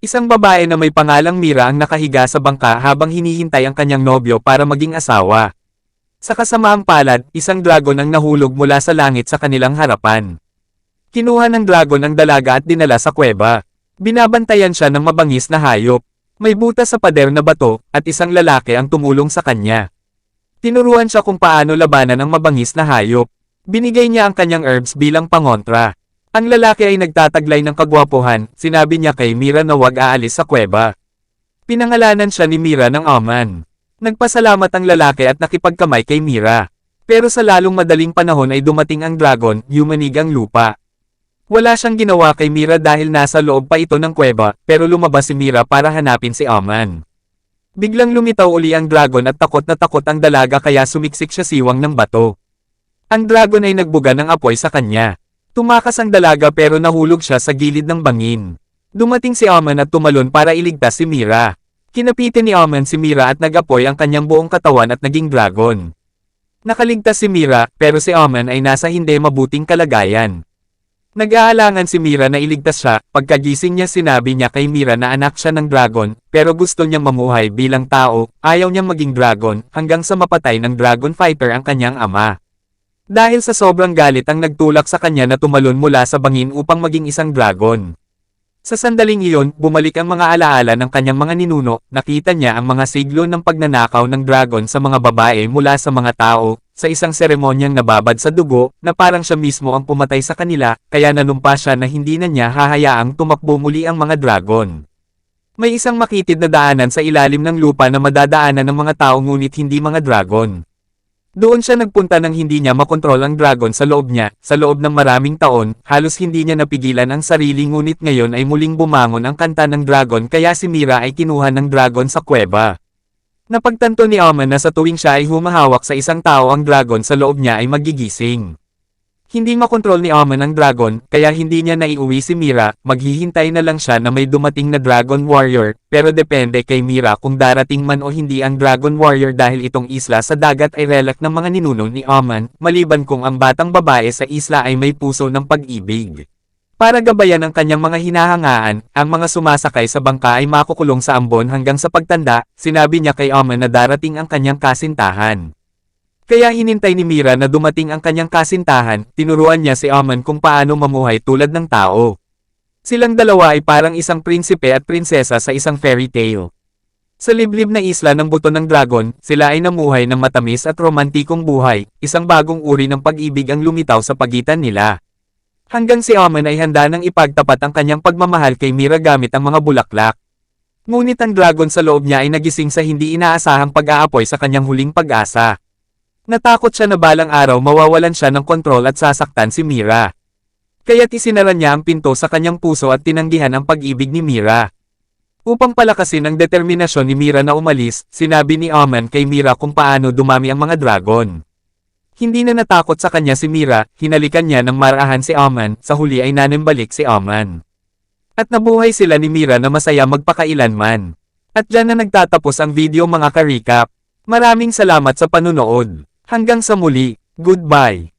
Isang babae na may pangalang Mira ang nakahiga sa bangka habang hinihintay ang kanyang nobyo para maging asawa. Sa kasamaang palad, isang dragon ang nahulog mula sa langit sa kanilang harapan. Kinuha ng dragon ang dalaga at dinala sa kuweba. Binabantayan siya ng mabangis na hayop. May butas sa pader na bato, at isang lalaki ang tumulong sa kanya. Tinuruan siya kung paano labanan ang mabangis na hayop. Binigay niya ang kanyang herbs bilang pangontra. Ang lalaki ay nagtataglay ng kagwapuhan, sinabi niya kay Mira na huwag aalis sa kuweba. Pinangalanan siya ni Mira ng Oman. Nagpasalamat ang lalaki at nakipagkamay kay Mira. Pero sa lalong madaling panahon ay dumating ang dragon, yumanig ang lupa. Wala siyang ginawa kay Mira dahil nasa loob pa ito ng kuweba, pero lumabas si Mira para hanapin si Oman. Biglang lumitaw uli ang dragon at takot na takot ang dalaga kaya sumiksik siya siwang ng bato. Ang dragon ay nagbuga ng apoy sa kanya. Tumakas ang dalaga pero nahulog siya sa gilid ng bangin. Dumating si Oman at tumalon para iligtas si Mira. Kinapitin ni Oman si Mira at nag-apoy ang kanyang buong katawan at naging dragon. Nakaligtas si Mira, pero si Oman ay nasa hindi mabuting kalagayan. Nag-aalangan si Mira na iligtas siya, pagkagising niya sinabi niya kay Mira na anak siya ng dragon, pero gusto niyang mamuhay bilang tao, ayaw niyang maging dragon, hanggang sa mapatay ng dragon fighter ang kanyang ama. Dahil sa sobrang galit ang nagtulak sa kanya na tumalon mula sa bangin upang maging isang dragon. Sa sandaling iyon, bumalik ang mga alaala ng kanyang mga ninuno, nakita niya ang mga siglo ng pagnanakaw ng dragon sa mga babae mula sa mga tao, sa isang seremonyang nababad sa dugo, na parang siya mismo ang pumatay sa kanila, kaya nanumpa siya na hindi na niya hahayaang tumakbo muli ang mga dragon. May isang makitid na daanan sa ilalim ng lupa na madadaanan ng mga tao ngunit hindi mga dragon. Doon siya nagpunta nang hindi niya makontrol ang dragon sa loob niya, sa loob ng maraming taon, halos hindi niya napigilan ang sarili ngunit ngayon ay muling bumangon ang kanta ng dragon kaya si Mira ay kinuha ng dragon sa kuweba. Napagtanto ni Oman na sa tuwing siya ay humahawak sa isang tao ang dragon sa loob niya ay magigising. Hindi makontrol ni Oman ang dragon, kaya hindi niya naiuwi si Mira, maghihintay na lang siya na may dumating na dragon warrior, pero depende kay Mira kung darating man o hindi ang dragon warrior dahil itong isla sa dagat ay relic ng mga ninuno ni Oman, maliban kung ang batang babae sa isla ay may puso ng pag-ibig. Para gabayan ang kanyang mga hinahangaan, ang mga sumasakay sa bangka ay makukulong sa ambon hanggang sa pagtanda, sinabi niya kay Oman na darating ang kanyang kasintahan. Kaya hinintay ni Mira na dumating ang kanyang kasintahan, tinuruan niya si Oman kung paano mamuhay tulad ng tao. Silang dalawa ay parang isang prinsipe at prinsesa sa isang fairy tale. Sa liblib na isla ng buto ng dragon, sila ay namuhay ng matamis at romantikong buhay, isang bagong uri ng pag-ibig ang lumitaw sa pagitan nila. Hanggang si Oman ay handa nang ipagtapat ang kanyang pagmamahal kay Mira gamit ang mga bulaklak. Ngunit ang dragon sa loob niya ay nagising sa hindi inaasahang pag-aapoy sa kanyang huling pag-asa. Natakot siya na balang araw mawawalan siya ng kontrol at sasaktan si Mira. Kaya't isinara niya ang pinto sa kanyang puso at tinanggihan ang pag-ibig ni Mira. Upang palakasin ang determinasyon ni Mira na umalis, sinabi ni Oman kay Mira kung paano dumami ang mga dragon. Hindi na natakot sa kanya si Mira, hinalikan niya ng marahan si Oman, sa huli ay nanimbalik si Oman. At nabuhay sila ni Mira na masaya magpakailanman. At dyan na nagtatapos ang video mga ka-recap. Maraming salamat sa panunood. Hanggang sa muli, goodbye!